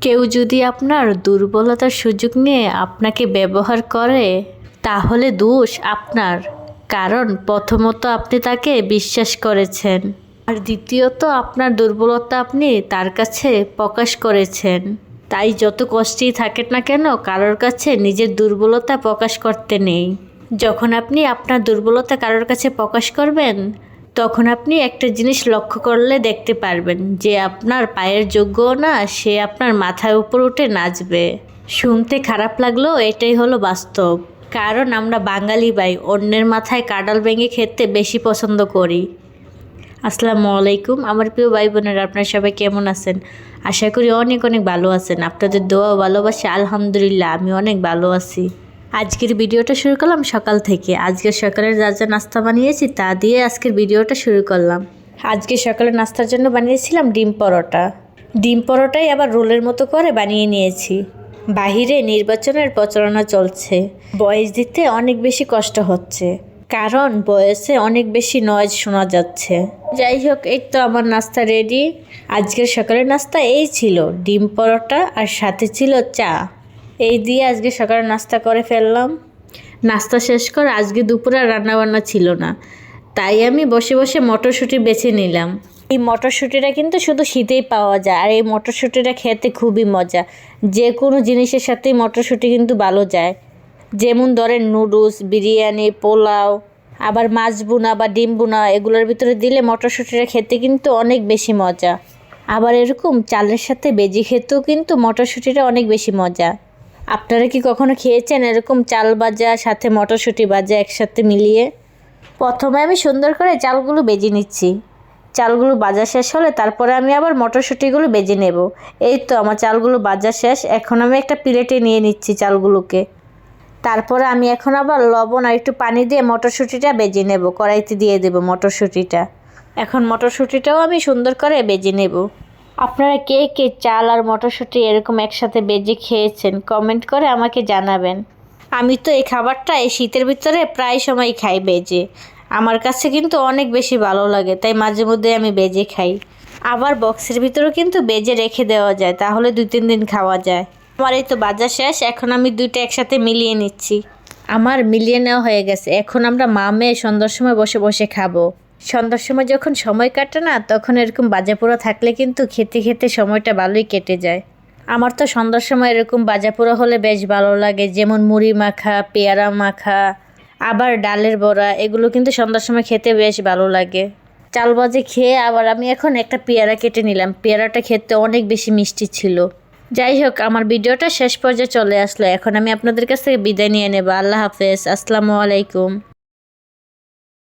কেউ যদি আপনার দুর্বলতার সুযোগ নিয়ে আপনাকে ব্যবহার করে তাহলে দোষ আপনার। কারণ প্রথমত আপনি তাকে বিশ্বাস করেছেন, আর দ্বিতীয়ত আপনার দুর্বলতা আপনি তার কাছে প্রকাশ করেছেন। তাই যত কষ্টেই থাকেন না কেন, কারোর কাছে নিজের দুর্বলতা প্রকাশ করতে নেই। যখন আপনি আপনার দুর্বলতা কারোর কাছে প্রকাশ করবেন, তখন আপনি একটা জিনিস লক্ষ্য করলে দেখতে পারবেন যে আপনার পায়ের যোগ্যও না, সে আপনার মাথার উপর উঠে নাচবে। শুনতে খারাপ লাগলেও এটাই হলো বাস্তব। কারণ আমরা বাঙালি ভাই অন্যের মাথায় কাঁঠাল ভেঙে খেতে বেশি পছন্দ করি। আসসালামু আলাইকুম আমার প্রিয় ভাই বোনেরা, আপনারা সবাই কেমন আছেন? আশা করি অনেক অনেক ভালো আছেন। আপনাদের দোয়া ও ভালোবাসা আলহামদুলিল্লাহ আমি অনেক ভালো আছি। আজকের ভিডিওটা শুরু করলাম সকাল থেকে। আজকের সকালে যা যা নাস্তা বানিয়েছি তা দিয়ে আজকের ভিডিওটা শুরু করলাম। আজকে সকালে নাস্তার জন্য বানিয়েছিলাম ডিম পরোটা। ডিম পরোটাই আবার রোলের মতো করে বানিয়ে নিয়েছি। বাহিরে নির্বাচনের প্রচারণা চলছে, ভয়েস দিতে অনেক বেশি কষ্ট হচ্ছে, কারণ বয়সে অনেক বেশি নয়েজ শোনা যাচ্ছে। যাই হোক, এই তো আমার নাস্তা রেডি। আজকের সকালের নাস্তা এই ছিল ডিম পরোটা আর সাথে ছিল চা। এই দিয়ে আজকে সকালে নাস্তা করে ফেললাম। নাস্তা শেষ করে আজকে দুপুরে রান্নাবান্না ছিল না, তাই আমি বসে বসে মটরশুঁটি বেছে নিলাম। এই মটরশুঁটিটা কিন্তু শুধু শীতেই পাওয়া যায়, আর এই মটরশুঁটিটা খেতে খুবই মজা। যে কোনো জিনিসের সাথেই মটরশুঁটি কিন্তু ভালো যায়। যেমন ধরেন নুডলস, বিরিয়ানি, পোলাও, আবার মাছ বোনা বা ডিম বোনা এগুলোর ভিতরে দিলে মটরশুঁটিটা খেতে কিন্তু অনেক বেশি মজা। আবার এরকম চালের সাথে বেজি খেতেও কিন্তু মটরশুঁটিটা অনেক বেশি মজা। আপনারা কি কখনো খেয়েছেন এরকম চাল ভাজা সাথে মটরশুঁটি ভাজা একসাথে মিলিয়ে? প্রথমে আমি সুন্দর করে চালগুলো বেজে নিচ্ছি। চালগুলো ভাজা শেষ হলে তারপরে আমি আবার মটরশুঁটিগুলো বেজে নেব। এই তো আমার চালগুলো ভাজা শেষ। এখন আমি একটা প্লেটে নিয়ে নিচ্ছি চালগুলোকে। তারপরে আমি এখন আবার লবণ আর একটু পানি দিয়ে মটরশুঁটিটা বেজে নেব। কড়াইতে দিয়ে দেব মটরশুঁটিটা। এখন মটরশুঁটিটাও আমি সুন্দর করে বেজে নেব। আপনারা কে কে চাল আর মটরশুঁটি এরকম একসাথে বেজে খেয়েছেন কমেন্ট করে আমাকে জানাবেন। আমি তো এই খাবারটা এই শীতের ভিতরে প্রায় সময় খাই বেজে। আমার কাছে কিন্তু অনেক বেশি ভালো লাগে, তাই মাঝে মধ্যে আমি বেজে খাই। আবার বক্সের ভিতরেও কিন্তু বেজে রেখে দেওয়া যায়, তাহলে 2-3 দিন খাওয়া যায়। আমার এই তো ভাজা শেষ। এখন আমি দুইটা একসাথে মিলিয়ে নিচ্ছি। আমার মিলিয়ে নেওয়া হয়ে গেছে। এখন আমরা মা মেয়ে সন্ধ্যার সময় বসে বসে খাবো। সন্ধ্যার সময় যখন সময় কাটে না, তখন এরকম ভাজা পোড়া থাকলে কিন্তু খেতে খেতে সময়টা ভালোই কেটে যায়। আমার তো সন্ধ্যার সময় এরকম ভাজা পোড়া হলে বেশ ভালো লাগে, যেমন মুড়ি মাখা, পেয়ারা মাখা, আবার ডালের বড়া, এগুলো কিন্তু সন্ধ্যার সময় খেতে বেশ ভালো লাগে। চাল ভাজি খেয়ে আবার আমি এখন একটা পেয়ারা কেটে নিলাম। পেয়ারাটা খেতে অনেক বেশি মিষ্টি ছিল। যাই হোক, আমার ভিডিওটা শেষ পর্যায়ে চলে আসলো। এখন আমি আপনাদের কাছ থেকে বিদায় নিয়ে নেব। আল্লাহ হাফেজ, আসসালামু আলাইকুম।